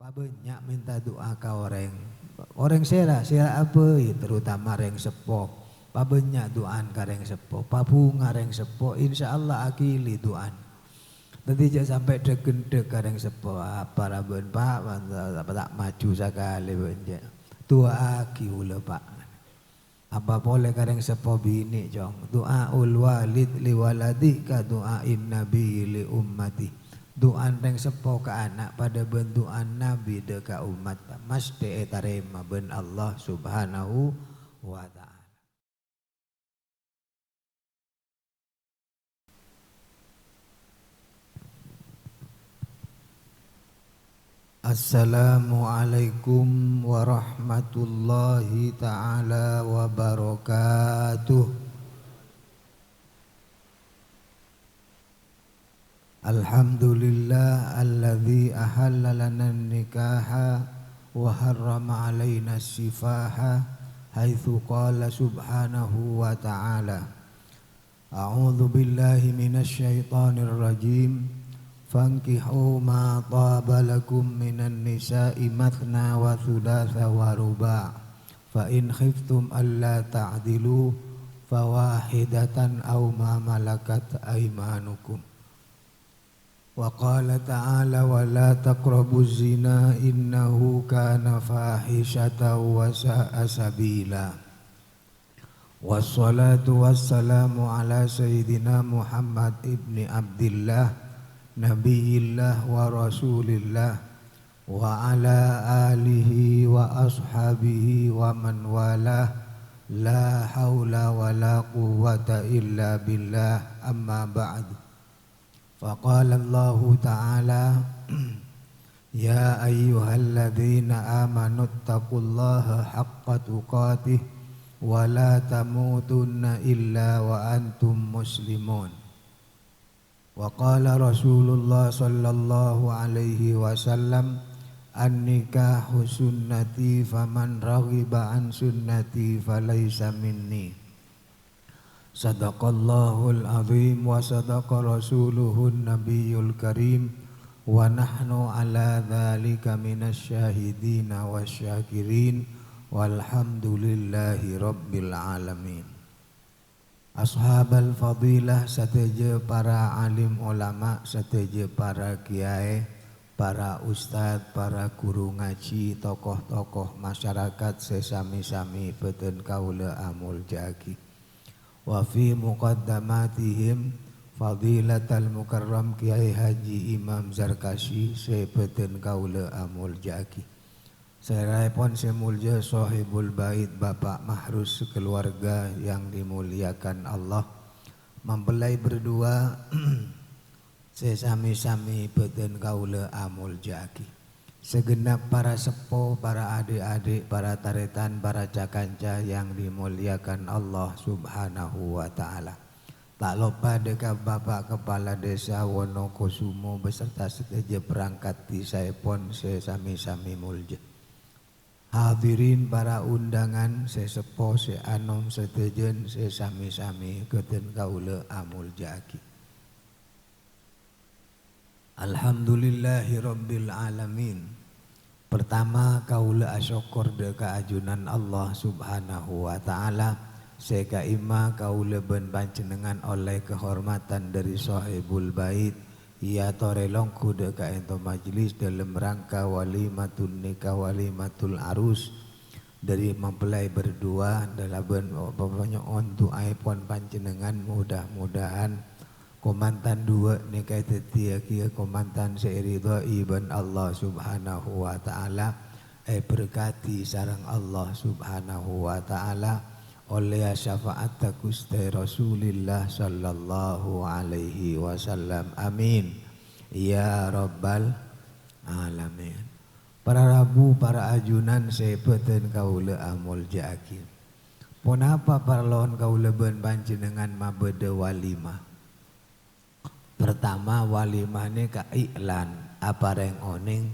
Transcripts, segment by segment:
Banyak minta doa ke orang sera apa ya, terutama reng sepo. Banyak doaan ke reng sepo, bunga reng sepo, insya Allah akili doaan. Nanti jangan sampai deg-deg ke reng sepo, apa raben pak, tak maju sekali benja. Doa aki ula pak. Apa boleh ke reng sepo bini jong. Doa ul walid li waladi ka doa in nabi li ummati. Doan reng sepo ke anak pada bentuan Nabi deka umat mesti tarema ben Allah subhanahu wa ta'ala. Assalamualaikum warahmatullahi ta'ala wabarakatuh. Alhamdulillah alladzi ahalla lana nikaha wa harrama alaina sifaha haitsu qala subhanahu wa ta'ala a'udzu billahi minasy syaithanir rajim fankihu ma taba lakum minan nisa'i mathna wa thulatha wa ruba' fa in khiftum alla ta'dilu fawahidatan aw ma malakat aymanukum. Wa qala ta'ala wa la taqrabuz zina innahu kana fahishatan wa sa'a sabila. Wassalatu wassalamu ala sayyidina Muhammad ibni Abdillah nabiyillah wa rasulillah wa ala alihi wa ashabihi wa man walah la hawla wa la quwwata illa billah amma ba'd. Faqala Allah Ta'ala ya ayyuhalladzina amanu taqullaha haqqa tuqatih wa la tamutunna illa wa antum muslimun. Wa qala Rasulullah sallallahu alaihi wasallam an-nikahu sunnati faman raghiba an sunnati falaysa minni. Sadaqallahul azim wa sadaqa rasuluhun nabiyul karim wa nahnu ala dhalika minasy syahidina wasyakirin walhamdulillahi rabbil alamin. Ashabal fadilah sateja para alim ulama, sateja para kiai, para ustad, para guru ngaji, tokoh-tokoh masyarakat sesami-sami beten kaula amul jaki. Wa fi muqaddamatihim fadilatal mukarram Kiai Haji Imam Zarkashi sebeten kaula amul jaki. Seraipun semulja sahibul bait Bapak Mahrus sekeluarga yang dimuliakan Allah, mempelai berdua sesami-sami beten kaula amul jaki. Segenap para sepo, para adik-adik, para taretan, para cakanca yang dimuliakan Allah subhanahu wa ta'ala. Tak lupa dekat Bapak Kepala Desa Wonokusumo beserta seteja perangkat di saipon sesami-sami mulja. Hadirin para undangan sesepo seanom setejen sesami-sami keten kaula amul jaki. Alhamdulillahi rabbil alamin. Pertama kaula asyukur deka ajunan Allah subhanahu wa ta'ala. Seka ima kaula ben panjenengan oleh kehormatan dari sahibul bait. Ia torelongku deka ento majlis dalam rangka walimatun nikah walimatul arus. Dari mempelai berdua dalam pokoknya untuk iPhone panjenengan mudah-mudahan komandan dua nikah tetia kia komandan seridha iban Allah subhanahu wa ta'ala berkati sarang Allah subhanahu wa ta'ala oleh syafaat Gusti Rasulillah sallallahu alaihi wasallam amin ya rabbal alamin. Para rabu para ajunan sebeten kaula amul jaki. Ponapa parlon kaula ben panjenengan mabede walimah. Pertama walimah ini ka iklan apa reng oning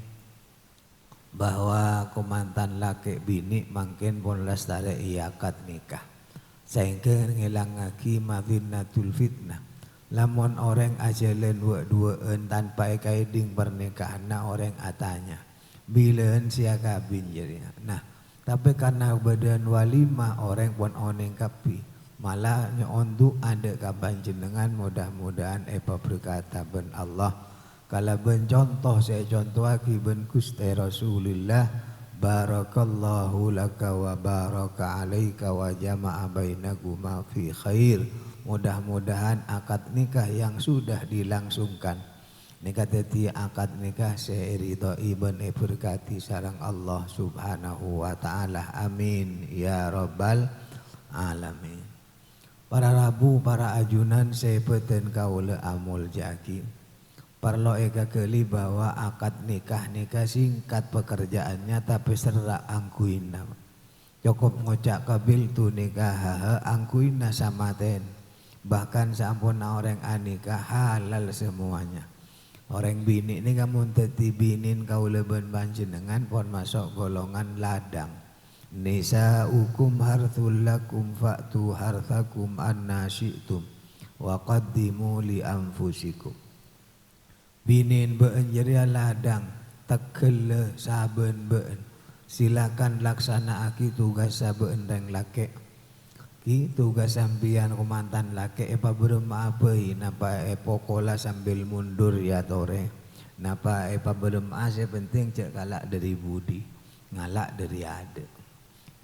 bahwa komandan laki bini mungkin pun lestari iakad nikah sehingga ngilang lagi madinatul fitnah. Lamun orang ajalen dua-duaan tanpa kaiding pernikahan na orang atanya bileun sia kabin jadi. Nah, tapi karena badan walimah orang pun oneng kapi malah nyoondu ada kaban jenengan mudah-mudahan berkata ben Allah kalau ben contoh saya contoh aki ben Gusti Rasulillah barakallahu laka wa baraka alaika wa jama'a bainakuma fi khair. Mudah-mudahan akad nikah yang sudah dilangsungkan nikah teti akad nikah seridhoi ben berkati sareng Allah subhanahu wa ta'ala amin ya rabbal alamin. Para rabu para ajunan sepeten kaula amul jaki perlo eka keli bahwa akad nikah singkat pekerjaannya tapi serak angkuina cukup ngocak kabil tu nikah angkuina samaten bahkan sampun orang anikah halal semuanya. Orang bini ini kamu teti binin kau leben panjenengan pon masuk golongan ladang. Nisa ukum harthul lakum fa'tu harthakum anna syi'tum wa qaddimu li anfusikum. Binin beun jadi ladang tekele saben beun. Silakan laksana aki tugas saben reng lake. Ki tugas sambian komandan lake epa berema apei napa pokola sambil mundur ya tore napa epa berema ase penting cek kalak dari budi ngalak dari ade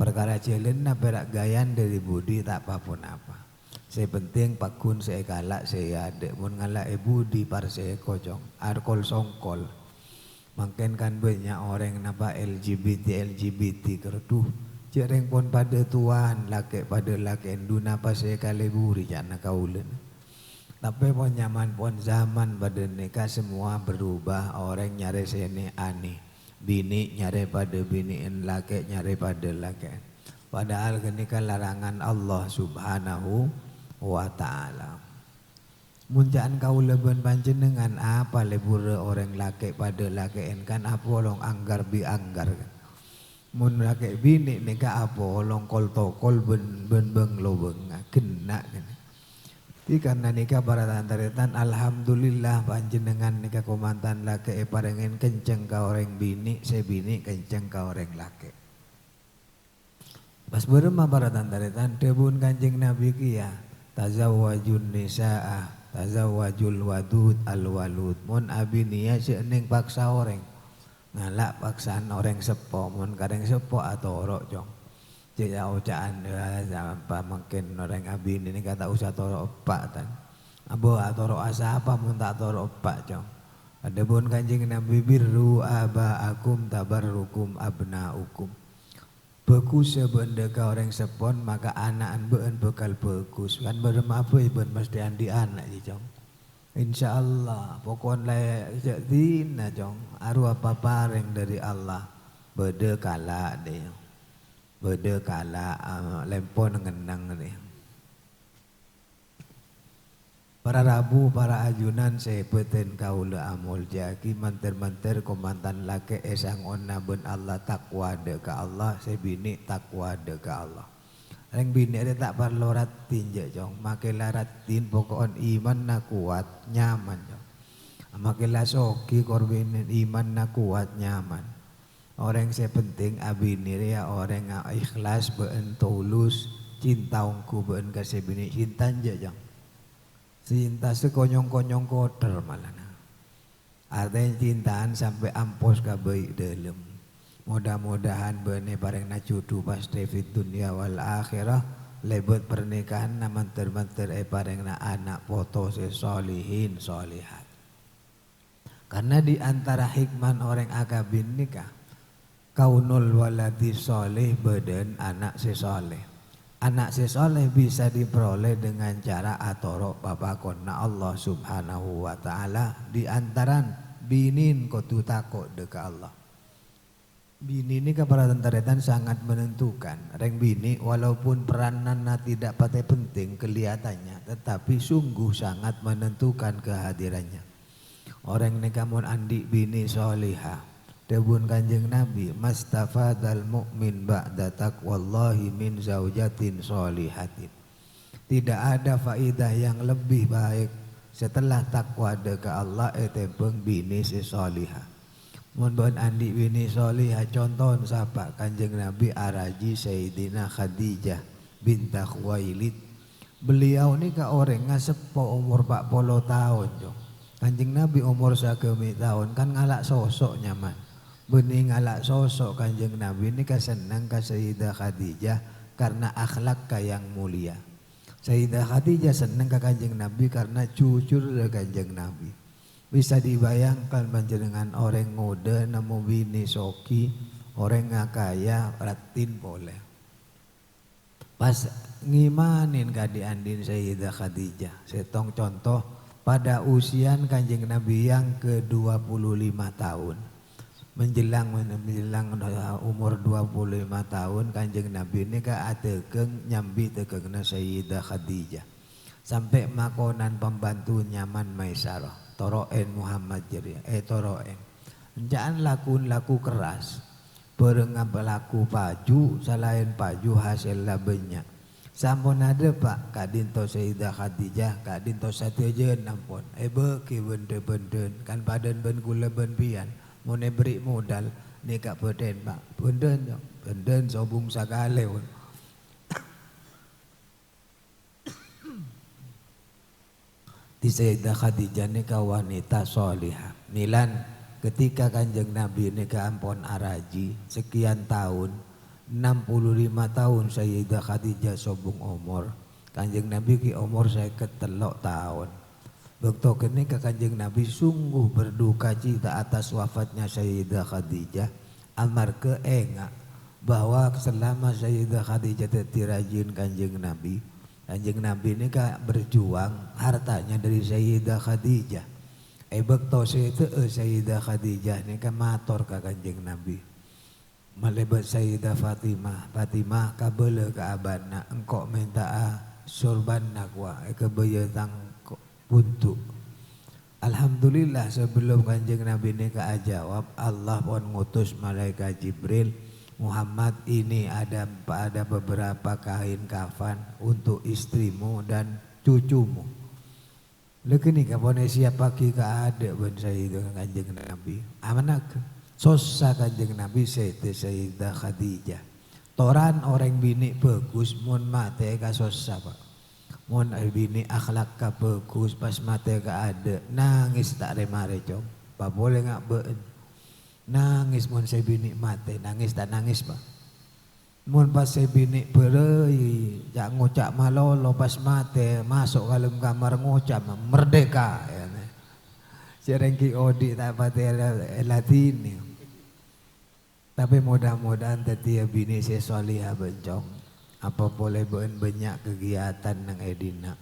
perkara celen napa rak gayan dari budi tak apa-apa napa saya penting pakun saya kalak saya ade mun ngalak budi par saya kocong arkol songkol makin kan banyak orang napa LGBT kerduh cereng pun pada tuan laki pada laki endu napa saya kaleburi jana kaulen. Tapi pun nyaman pun zaman pada nikah semua berubah orang nyari sini aneh. Bini nyari pada biniin laki nyari pada laki. Padahal kenikah larangan Allah subhanahu wa ta'ala. Muncaan kau leben panjenengan apa lebur orang laki pada laki kan apa orang anggar bi anggar kan. Mun laki bini nikah apa longkol tokol ben beng lobeng kena kan. Ti karena nikah para tantaretan alhamdulillah panjenengan nikah komandan laki parengen kenceng ka orang bini saya bini kenceng ka orang laki. Pas berema para tantaretan debun kanjeng Nabi kia tazawwajun nisaa tazawwajul wadud al walud mun abinia seuning paksa orang ngalak paksaan orang sepo mun kadang sepo atau orok jong jaya ucaan apa mungkin orang abin ini kata usah torok opak tan abo atau asa apa mun tak torok opak jong ada pun kanjeng Nabi birru abaakum tabarrukum abnaukum bekus sebenda ka orang sepon maka anaan beun bekal bekus kan berem apa iben mesti andi anak jong insyaallah pokon layak jadina jong arwah papareng dari Allah bede kala deh bede kala lempon ngenang deh para rabu para ajunan sepeten kaula amul jaki manter-manter komandan lake esang onna ben Allah takwa de ka Allah sebini takwa de ka Allah Reng bini ada tak perlu ratin je jong, makilah ratin pokokon iman na kuat nyaman jong. Makilah soki korbin iman na kuat nyaman. Orang saya penting abini ya orang yang ikhlas beun tulus cinta ongku beun kasih bini cinta je jong. Cinta sekonyong-konyong kotor malah. Artinya cintaan sampai ampos ka baik dalam. Mudah-mudahan bene bareng na cudu pas fit dunia wal akhirah lebet pernikahan na manter-manter bareng na anak foto solihin solihat. Karena di antara hikman orang akabin nikah kaunul waladi soleh beden anak sesoleh. Anak sesoleh bisa diperoleh dengan cara atorok babakonna Allah subhanahu wa ta'ala di antaran binin kotu takut deka Allah. Bini ini kepada tenteretan sangat menentukan. Reng bini walaupun peranannya tidak patai penting kelihatannya, tetapi sungguh sangat menentukan kehadirannya. Orang ini kamu andi bini solihah. Debun kanjeng Nabi, mastafadal mu'min ba'da taqwallahi min zaujatin solihatin. Tidak ada faidah yang lebih baik setelah takwa deka Allah etebeng bini sesolihah. Mun bahan andi bini solihah contoh sapa Kanjeng Nabi araji Sayyidina Khadijah binta Khuwailid. Beliau ni ka orang ngasepo umur 40 tahun jo. Kanjeng Nabi umur 1 tahun kan ngalak sosok nyaman. Bening ngalak sosok Kanjeng Nabi ni ka senang ka Sayyidah Khadijah karena akhlak ka yang mulia. Sayyidah Khadijah senang ka Kanjeng Nabi karena jujur ke Kanjeng Nabi. Bisa dibayangkan panjenengan orang muda nemu bini soki, orang ngakaya ratin boleh. Pas ngimanin kadiandin Sayyidah Khadijah. Setong contoh pada usian Kanjeng Nabi yang ke-25 tahun. Menjelang umur 25 tahun Kanjeng Nabi ini ka atekeng nyambi tekengna Sayyidah Khadijah. Sampai makonan pembantu nyaman Maisarah. Toroen Muhammad jadi toroen. Jangan laku keras. Berengap laku paju, selain paju hasil labenya. Sampun ada Pak kadinto Sayyidah Khadijah, kadinto satyajen ampun. Beki bende-benden kan badan ben gula ben pian. Mun beri modal nikah beden Pak. Benden sobung sagale. Di Sayyidah Khadijah ni ka wanita solihah. Milan ketika Kanjeng Nabi ni ka ampon araji sekian tahun 65 tahun Sayyidah Khadijah sobung umur. Kanjeng Nabi ki umur saya ketelok tahun. Waktu kini ka Kanjeng Nabi sungguh berduka cita atas wafatnya Sayyidah Khadijah. Amar keenga bahwa selama Sayyidah Khadijah rajin Kanjeng Nabi. Kanjeng Nabi ini kan berjuang hartanya dari Sayyidah Khadijah. Bekto Sayyidah Khadijah ini kan mator ke Kanjeng Nabi. Melebat Sayyidah Fatimah kabele ke abana engkau minta surban nakwa kebayatang buntu. Alhamdulillah sebelum Kanjeng Nabi ini jawab Allah pun ngutus malaikat Jibril. Muhammad ini ada beberapa kain kafan untuk istrimu dan cucumu. Lekeni kapone siapa ki ka ada ben Sayyidah Kanjeng Nabi. Amanak sosa Kanjeng Nabi Sayyidah Khadijah. Toran orang bini bagus mun mate ka sosa Pak. Mun bini akhlak ka bagus pas mate ka ada nangis tak remare com. Pak boleh ngak beun. Nangis mun saya bini mate, nangis tak nangis Pak. Mun pas saya bini berei, jak ngocak malolo pas mate, masuk dalam kamar ngocak merdeka. Ya. Serengki odi tak pati latini. Tapi mudah-mudahan tetia bini saya solihah bencong. Apa boleh banyak kegiatan nang edina.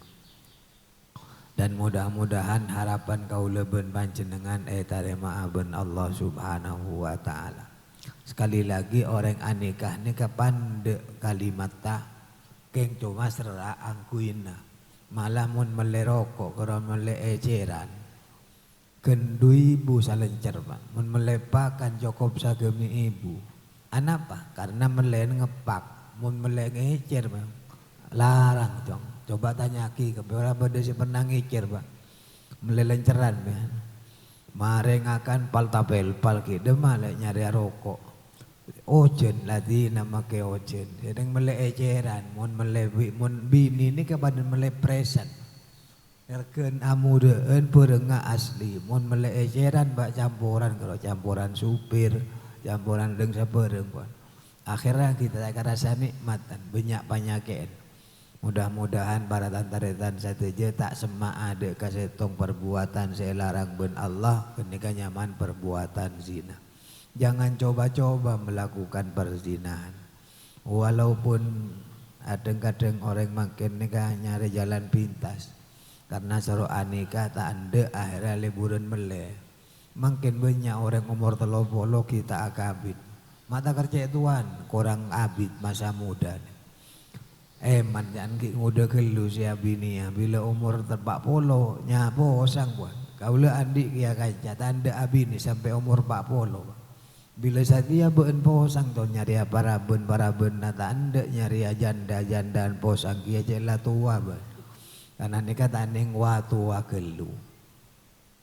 Dan mudah-mudahan harapan kaula ben panjenengan tarema ben Allah Subhanahu wa taala. Sekali lagi orang anikah ni kapande kalimat ta keng cuma sera angkuina. Malah mun melerokok karon mele eceran. Kendui ibu salencer Pak. Mun melepakan cukup sagemi ibu. Anapa? Karena melen ngepak. Mun mele ngecer Pak. Larang dong. Coba tanya ki keberapa dia pernah ngicir Pak. Melelenceran ya. Mareng akan paltapel palki demalek nyari rokok. Ojen lagi nama ke ojen. Sedang mele eceran mun bini ini kepada mele presan. Erken amudeun perenga asli. Mun mele eceran bak campuran kalau campuran supir, campuran deng sapereng Pak. Akhirnya kita akan rasa nikmatan banyak panyakeun. Mudah-mudahan para tantaretan sateja tak semak ada kasetong perbuatan saya larang ben Allah kenika nyaman perbuatan zina. Jangan coba-coba melakukan perzinahan. Walaupun kadang-kadang orang makin nikah nyari jalan pintas. Karena seru anikah tak ande akhirnya liburan mele. Makin banyak orang umur 30 kita akabit. Mata kerja tuan kurang abid masa muda. Man jangan ki nguda kelu siya bini ya. Bila umur 40 nyapo osang buat. Kaula andi kia kaca tanda abini sampai umur 40. Bila sadia beun posang to nyari paraben nata anda nyari janda-jandaan posang kia jela tua ba. Karena nikah tanding wa tua kelu.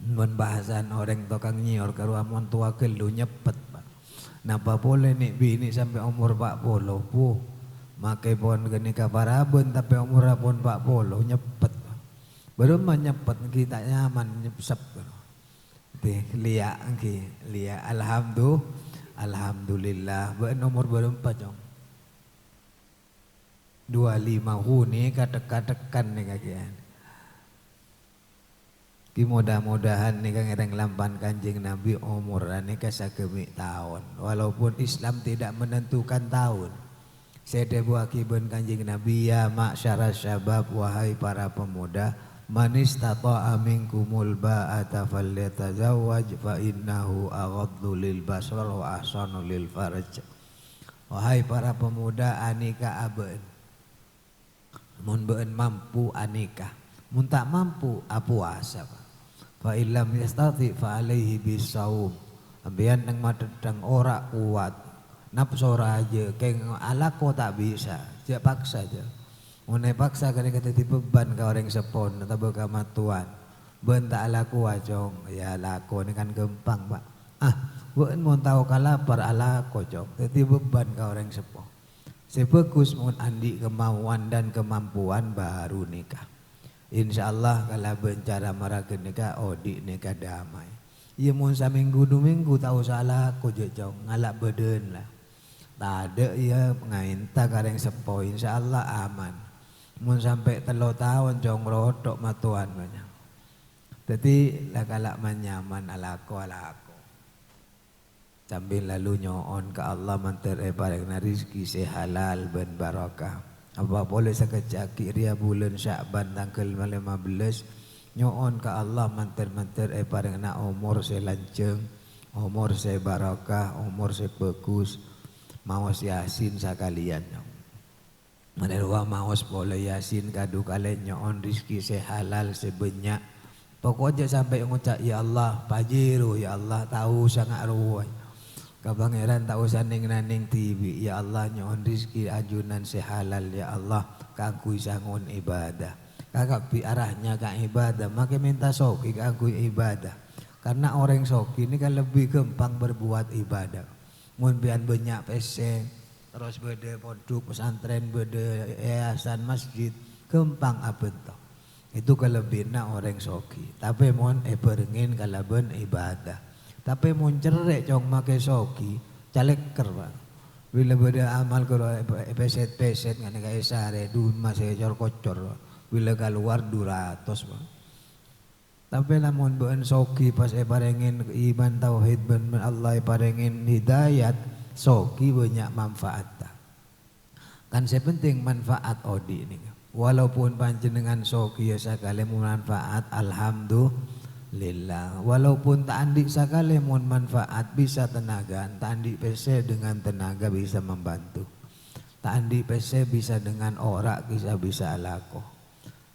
Mun bahasan orang tukang nyior ke ruamon tua kelu nyepet Pak. Napa boleh nih bini sampai umur 40 pu. Makai pohon geni kaparaben tapi umur pun 40 nyepet Pak. Baru mah nyepet kita nyaman nyepsep. Liya liya alhamdulillah ben umur berempat jong. 25 huni katek-katekan nih kagian. Ki mudah-mudahan nih kang ereng lampan Kanjeng Nabi umur ini kasagemi tahun. Walaupun Islam tidak menentukan tahun. Saya buakiben Kanjeng Nabi ya ma'syara syabab wahai para pemuda man istata'a minkumul ba'ata falyatazawwaj fa innahu aghaddu lil basar wa ahsanu lil farj. Wahai para pemuda anika aben. Mun beun mampu anika. Mun tak mampu apuasa Pak. Fa illam yastati fa alaihi bisaum. Ambian nang madedang ora kuat. Nafsu aja keng alako tak bisa. Jak paksa aja. Mun paksa kali kata beban ka orang sepon atau ka matuan. Ben tak alaku ajong. Ya alako ni kan gempang Pak. Beun mun tahu kalapar alako jong. Tadi beban ka orang sepon. Sebagus mun andi kemauan dan kemampuan baru nikah. InsyaAllah kalau bencara marakan nikah odik nikah damai. Ia mun saminggu 2 minggu tahu salah ko jejong ngalak beden lah. Tak ada ia ngainta kareng sepo insyaallah aman. Mun sampai 3 tahun jong rotok matuan banyak. Jadi lah kalak manyaman alako. Sambil lalu nyoon ke Allah mantere bareng rizki sehalal ben barakah. Apa boleh sekejaki ria bulan Sya'ban tanggal 15 nyoon ke Allah manter-manter pareng na umur saya lanceng, umur saya barakah, umur saya bagus, maos yasin sakalian. Menerwa maos boleh yasin kadu kalian nyoon rizki saya halal sebanyak. Pokoknya sampai ngucap ya Allah pajiru ya Allah tahu sangat ruwai. Kabangeran tak usah ning-naning TV. Ya Allah nyoon rizki ajunan sehalal ya Allah kangkui sangun ibadah. Kakak pi arahnya ka ibadah maka minta soki kangkui ibadah. Karena orang soki ini kan lebih gampang berbuat ibadah. Mun bian banyak peseng terus bede pondok pesantren bede yayasan masjid gampang abentok. Itu kelebihannya orang soki. Tapi mun berengin kalaben ibadah. Tapi mun cerek cong make soki caleker Pak. Bila beda amal kalau peset-peset ngene kae sare du masih kocor. Bila keluar 200 Pak. Tapi lamun beun soki pas parengin iman tauhid ben Allah parengin hidayat soki banyak manfaat. Kan sepenting manfaat odi ini. Walaupun panjenengan soki ya sakale manfaat alhamdulillah. Walaupun tak andik sakali mun manfaat bisa tenaga, tak andik PC dengan tenaga bisa membantu. Tak andik PC bisa dengan orak bisa alako.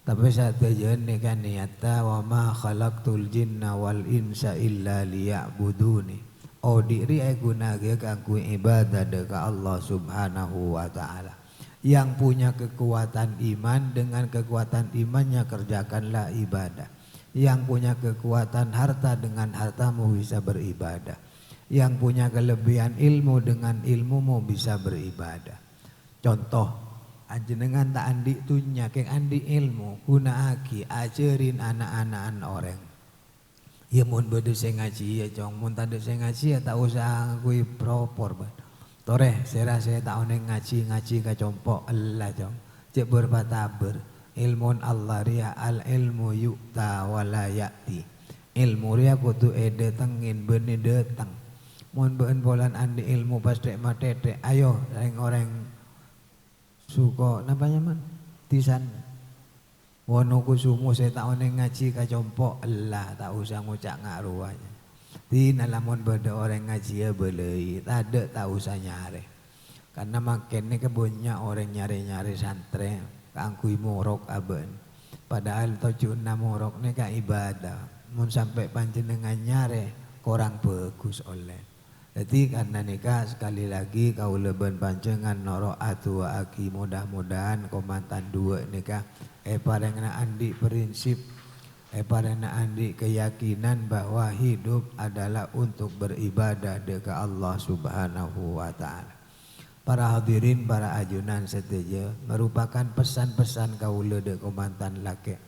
Tapi saat kajian ni kan niata wa ma khalaqtul jinna wal insa illa liya'buduni. Oh diri ay gunage kanggo ibadah dekat Allah Subhanahu wa taala. Yang punya kekuatan iman dengan kekuatan imannya kerjakanlah ibadah. Yang punya kekuatan harta dengan hartamu bisa beribadah. Yang punya kelebihan ilmu dengan ilmumu bisa beribadah. Contoh, anjenengan tak andi tunya keng andi ilmu guna aki ajarin anak-anak orang. Ya mun bede saya ngaji ya jong, mun tade saya ngaji ya tak usah ngakui propor ban. Toreh saya tak oneng ngaji ka compok Allah jong. Cek berbataber. Ilmun Allah ria al ilmu yukta wala yakti. Ilmu ria kutu datengin beni datang. Mun beun bolan andi ilmu pas dek matete. Ayo orang suko namanya man tisan. Wono kusumu saya tak oneng ngaji ka compok Allah tak usah ngucak ngaruhnya. Di lamun beda orang ngaji ya belei tak usah nyare. Karena makin ni kebunnya orang nyari-nyari santri kangkui morok aben. Padahal tujuan morok ni ka ibadah. Mun sampai panjenengan nyare kurang bagus oleh. Jadi karena nikah sekali lagi kau leben panjenengan norok atu aki mudah-mudahan komantan 2 nikah parengna andi prinsip pada andi keyakinan bahwa hidup adalah untuk beribadah dekat Allah Subhanahu wa taala. Para hadirin, para ajunan seteja, merupakan pesan-pesan kaula de komantan laki.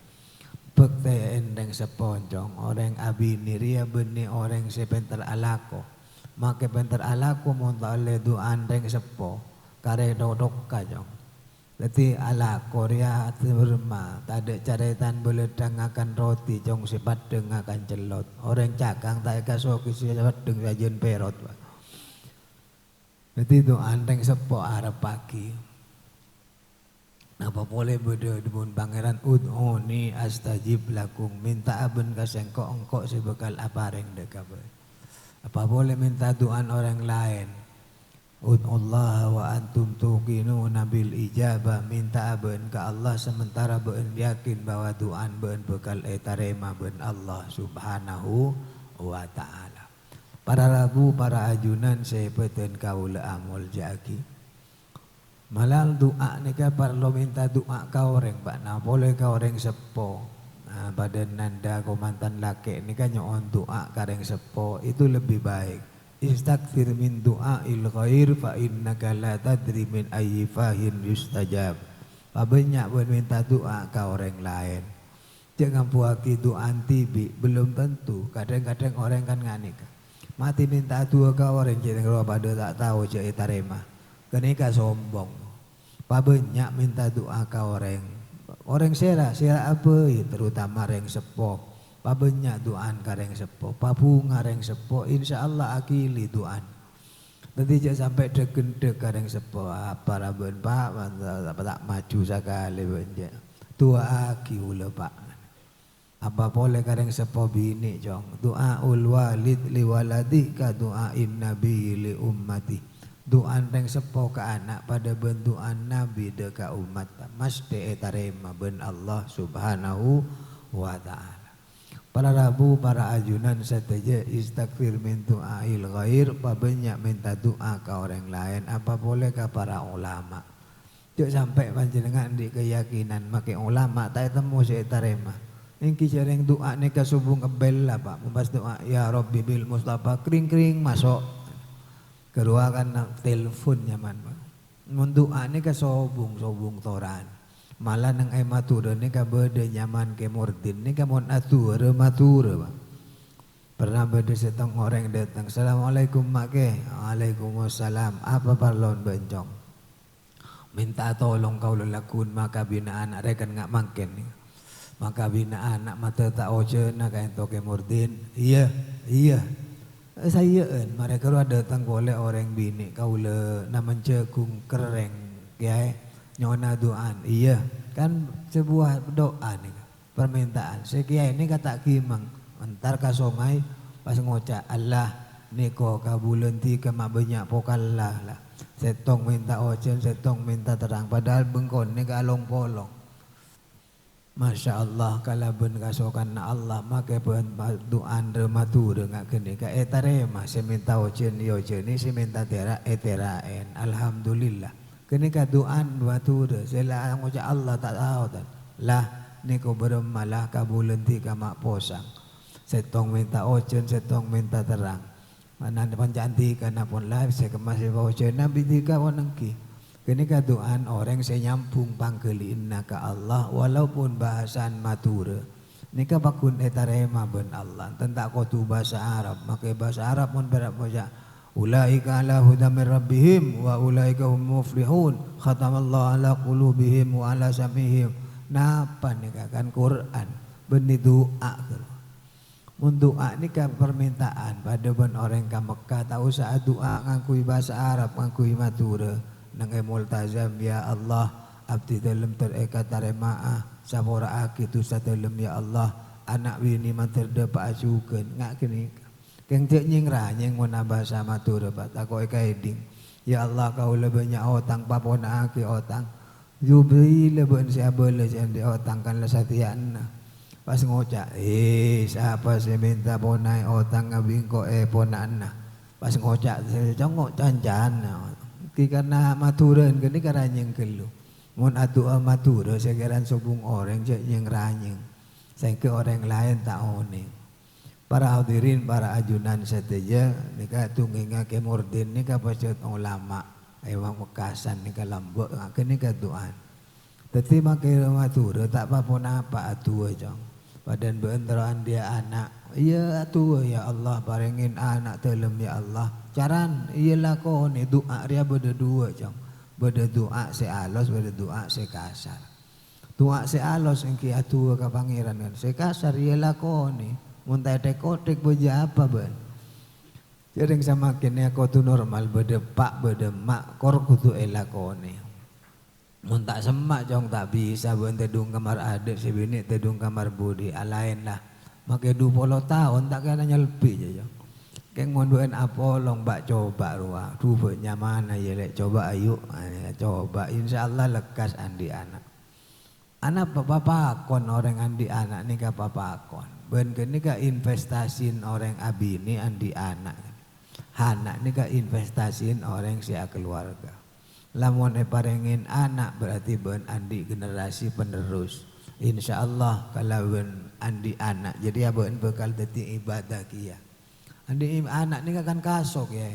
Pekte endeng seponcong, orang abini ria benih orang sepenter alako. Make penter alako monta ale duan reng sepo, kare dodok kajong. Jadi alako ria terma, tade caretan beledang akan roti, jong sepat deng akan celot. Orang cakang tak kasoki sepat deng sajen perot. Jadi duan reng sepo arep pagi. Napa boleh beda dibun pangeran ud'uni astajib lakum, minta aben kasengko engkok sebekal apareng dekabe. Apa boleh minta doa orang lain? Ud'ullah wa antum tuqinuna bil ijabah, minta aben ke Allah sementara beun yakin bahwa doa beun bekal etarema ben Allah Subhanahu wa taala. Para rabu, para ajunan sepeten kaula amul jaki. Malal doa ni ka perlu minta doa kau orang pak, nah boleh kau orang sepo, nah, badan nanda komantan laki ni kan nyon doa kareng sepo itu lebih baik. Istakthir min doa il khair fa innaka la tadri min ayyi fahin yustajab. Banyak buat minta doa kau orang lain. Jangan puaki doa tibi, belum tentu. Kadang-kadang orang kan nganik. Mati minta doa kau orang jadi kalau pada tak tahu je tarema. Kenika sombong. Banyak minta doa ka orang sera apa terutama reng sepo. Banyak doaan ka reng sepo, pabunga reng sepo, insyaallah akili doaan. Nanti jangan sampai deg-deg ka reng sepo apa raben pak tak maju sakali benje. Tua aki ula pak. Apa boleh ka reng sepo bini jong. Doa ul walid li waladi ka doa in nabi li ummati. Doan reng sepo ke anak pada bentuan Nabi deka umat mesti etarema ben Allah Subhanahu wa taala. Para rabu, para ajunan seteja istakfir min du'ail ghair, banyak minta doa ke orang lain, apa boleh ke para ulama. Jok sampai panjenengan di keyakinan make ulama tak temu si etarema. Ingki jareng doa ni ke subuh ngebel lah pak, membahas doa ya Rabbi bil Mustafa kring-kring masuk. Kedua kan telepon nyaman bang. Mundoa ni ka sobung toran. Malah nang ay matura ni ka beda nyaman ke mordin ni ka mon atura matura bang. Pernah beda setong orang datang. Assalamualaikum make. Waalaikumsalam. Apa parlon bencong? Minta tolong kau lelakun maka binaan rekan ngak mangken ni. Maka binaan nak mata tak oce nak kain toke mordin. Iya. Saya mereka ada datang boleh orang bini kau le naman cekung kereng ya nyona doan iya kan sebuah doa nih permintaan sekian ini kata kimang entar kasomai pas ngoca Allah niko kabulenti kema banyak pokalah lah setong minta ocen setong minta terang padahal bengkon ni kalong polong. Masya Allah kalau ben kasokan na Allah make ben doan rematur ngak kene ka etarema seminta ojen yo jeni seminta tera eteraen alhamdulillah kene ka doan matur sela ngoja Allah tak tahu tan lah niko beremalah kabulenti ka mak posang setong minta ojen setong minta terang mana panjanti kana pun lah saya kemasih ojen nabi tika wanengki. Kini doaan orang saya nyampung pangkelin ka Allah walaupun bahasan matura. Nika bakun etarema ben Allah. Tentak kotu bahasa Arab. Maka bahasa Arab pun berat baca. Ulaika ala huda min rabbihim wa ulaika hum muflihun. Khatamallahu ala qulubihim wa ala samihim. Napa nika kan Quran. Beni doa. Mun doa nika permintaan pada ben orang ka Mekah tak usah doa ngangkui bahasa Arab ngangkui matura. Nang multazam ya Allah abdi dalam tereka taremaah sapora aki tu satelem ya Allah anak bini man terdepa acukeun ngak kini keng teu nyingra nyeng mun bahasa matur bat ako ekaiding ya Allah kau lebenya otang papona aki otang jubi leben sia beule di otang kan lesatianna pas ngoca siapa sih minta ponai otang ngabingko ponanna pas ngoca jongok cancan karena maturan gini karena yang kelu mun atu matura sekarang sobung orang je yang ranyeng Sehingga orang lain tak oning. Para hadirin, para ajunan seteja nika tungginga ke murdin nika pacut ulama ewang mekasan nika lambok nika doan. Tetapi makai matur tak apa-apa apa atua jong. Badan berenteraan dia anak. Iya atua ya Allah parengin anak telem ya Allah. Caran iya lakoni doa dia berdua jong. Berdoa se alos berdoa se kasar. Doa se alos engki atua ka pangeran kan. Se kasar iya lakoni. Muntah tekotek beja apa ben? Jadi sama kini aku tu normal berdepak berdemak kor kutu elakone. Muntah semak jong tak bisa ben tedung kamar adik si bini tedung kamar budi alain lah. Makai 20 tahun tak kena nyelpi je jong. Keng mondoen apolong bak coba ruang. Rupanya mana ya lek coba ayu coba insyaallah lekas andi anak. Anak papa kon orang andi anak ni ka papa kon. Ben kini ka investasiin orang abini andi anak. Anak ni ka investasiin orang sia keluarga. Lamun parengin anak berarti ben andi generasi penerus. Insyaallah kalau ben andi anak jadi ben bekal dadi ibadah kia. Andi anak ni kan kasok ya.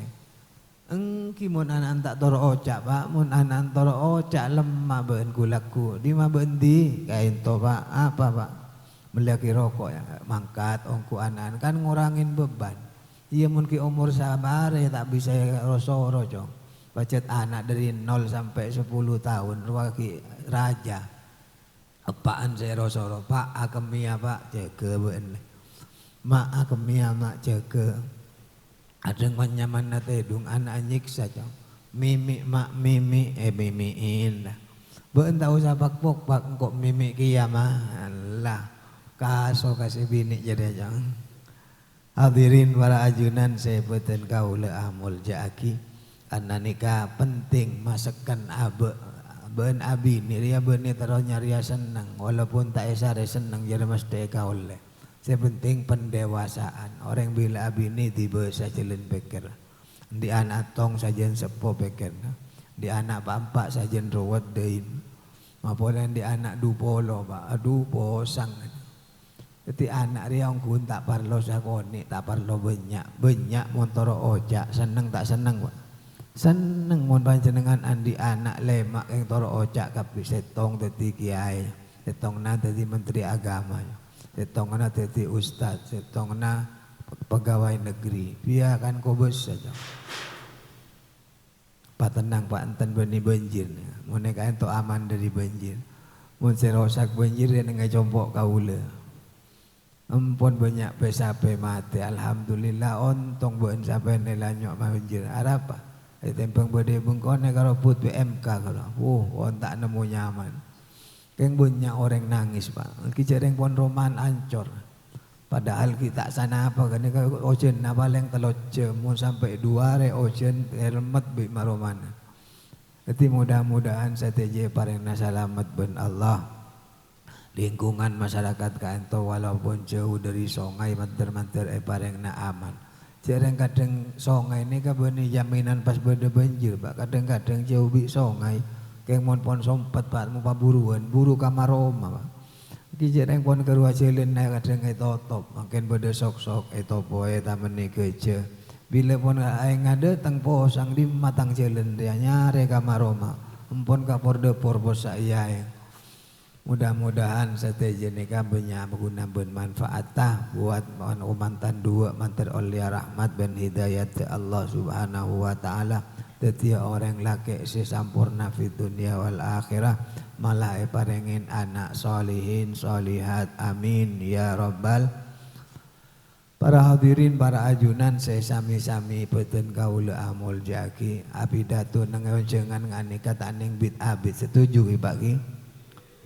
Engki mun anak tak toro ocak pak, mun anak toro ocak lemah ben kulaku. Di ma bendi kain to pak apa pak? Melaki rokok ya mangkat ongku anak kan ngurangin beban. Iya mungkin umur sabar ya tak bisa rosoro jong. Bacet anak dari 0 sampai 10 tahun ruwaki raja. Apaan saya rosoro pak akemia pak jaga ben. Mak akemia mak jaga. Ada nyaman tedung anak nyiksa jong. Mimi mak mimi mimiin lah. Ben tak usah pak engkok mimi kiamah lah. Kaso kasih bini jadi jangan. Hadirin para ajunan sebutan kaula amul jaki. Karena nikah penting masakan ben abini dia beni terus nyari senang walaupun tak esare senang jadi mesti kaula. Sepenting pendewasaan. Orang bila abini tiba sajelin pikir. Di anak tong sajen sepo pikir. Di anak bampak sajen ruwet dein. Mapolan di anak dupolo pak. Aduh posang. Jadi anak dia orang tak parlo sakoni, tak parlo banyak montoro ojak, seneng tak seneng pak. Seneng mon panjenengan andi anak lemak yang toro ojak kapi setong tadi kiai, setong na tadi menteri agama, setong na tadi ustad, setong na pegawai negeri. Biarkan kobes saja. Pak tenang pak enten benih banjir, mon kain to aman dari banjir, mon serosak banjir dia nengai compok kaula. Empon banyak pesape mati alhamdulillah ontong ben sampai nelanyok banjir arapa tempeng bade bengkone karo put PMK kalau on tak nemu nyaman keng banyak orang nangis pak kicereng pon roman ancor padahal kita sana apa kan ojen nabaleng teloce mau sampai 2 re ojen helmet bi maromana jadi mudah-mudahan sateje pareng nasalamat ben Allah lingkungan masyarakat kanto walaupun jauh dari sungai manter-manter pareng na aman. Jarang kadang sungai ini kan benih jaminan pas beda banjir pak. Kadang-kadang jauh bi sungai. Keng mon pon sompet pak mau paburuan buru kamaroma pak. Ki jarang pon kerua celin naik kadang top makin beda sok-sok poe tamen keje. Bila pon aing ada tang posang di matang celin dia nyare kamaroma. Empon kapor depor bosa iya. Mudah-mudahan seteja nikah banyak guna bermanfaat buat mantan dua mantan oleh rahmat dan hidayat Allah subhanahu wa ta'ala. Setiap orang laki sesampurna fi dunia wal akhirah malah parengin anak solihin solihat amin ya rabbal. Para hadirin para ajunan saya sami-sami beten kaula amul jaki abidatu nengawenjengan ngani kata ning bid abid setuju bagi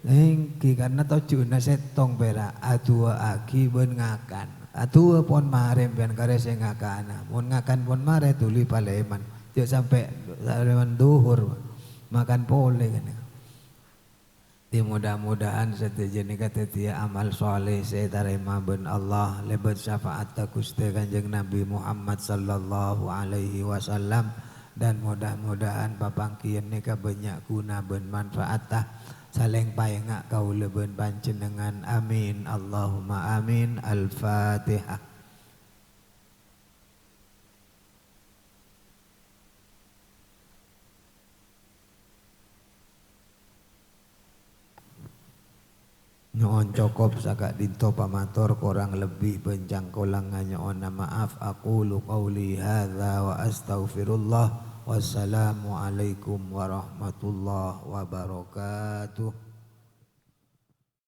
engki karena tojuna setong pera atua aki ben ngakan atua pon mare ben kare sing ngakana mun ngakan pon mare tuli paleman cek sampai paleman duhur makan pole kan di mudah-mudahan setejen katetia amal soleh saya tarima ben Allah lebat syafaat Gusti Kanjeng Nabi Muhammad sallallahu alaihi wasallam dan mudah-mudahan papangkian ni banyak guna ben manfaat tah saleng paengak kau leben panjenengan amin Allahumma amin al-fatihah. Nyoon cokop sagak dinto pamator kurang lebih bencang kolang nyoon maaf aqulu qauli hadza wa astaghfirullah wassalamu alaikum warahmatullahi wabarakatuh.